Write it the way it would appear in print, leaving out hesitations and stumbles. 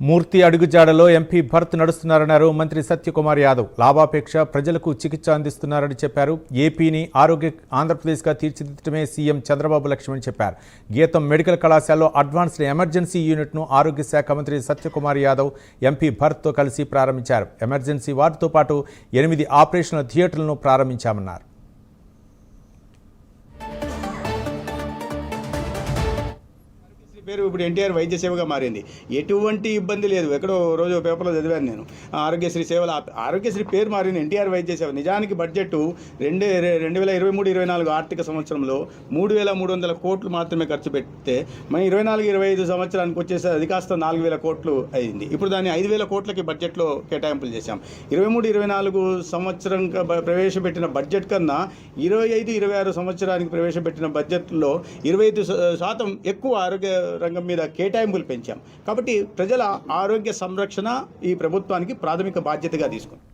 మూర్తి అడుగుజాడలో MP Bharat నడుస్తున్నారన్నారు మంత్రి సత్యకుమార్ యాదవ్. లాభాపేక్ష ప్రజలకు చికిత్స అందిస్తున్నారని చెప్పారు. ఏపీని ఆంధ్రప్రదేశ్గా తీర్చిదిద్దడమే సీఎం చంద్రబాబు లక్ష్యమని చెప్పారు. గీతం మెడికల్ కళాశాలలో అడ్వాన్స్డ్ ఎమర్జెన్సీ యూనిట్ను ఆరోగ్య శాఖ మంత్రి సత్యకుమార్ యాదవ్ ఎంపీ భరత్తో కలిసి ప్రారంభించారు. ఎమర్జెన్సీ వార్డుతో పాటు 8 ఆపరేషనల్ థియేటర్లను ప్రారంభించామన్నారు. పేరు ఇప్పుడు ఎన్టీఆర్ వైద్య సేవగా మారింది. ఎటువంటి ఇబ్బంది లేదు. ఎక్కడో రోజు పేపర్లో చదివాను నేను. ఆరోగ్యశ్రీ సేవలు ఆరోగ్యశ్రీ పేరు మారింది ఎన్టీఆర్ వైద్య సేవ. నిజానికి బడ్జెట్ 2023-24 ఆర్థిక సంవత్సరంలో 3,300 కోట్లు మాత్రమే ఖర్చు పెడితే మన 24-25 సంవత్సరానికి వచ్చేసి అది కాస్త 4,000 కోట్లు అయింది. ఇప్పుడు దాన్ని 5,000 కోట్లకి బడ్జెట్లో కేటాయింపులు చేశాం. 23-24 సంవత్సరం ప్రవేశపెట్టిన బడ్జెట్ కన్నా 25-26 సంవత్సరానికి ప్రవేశపెట్టిన బడ్జెట్లో 25% ఎక్కువ ఆరోగ్య రంగం మీద కేటాయింపులు పెంచాం. కాబట్టి ప్రజల ఆరోగ్య సంరక్షణ ఈ ప్రభుత్వానికి ప్రాథమిక బాధ్యతగా తీసుకుంది.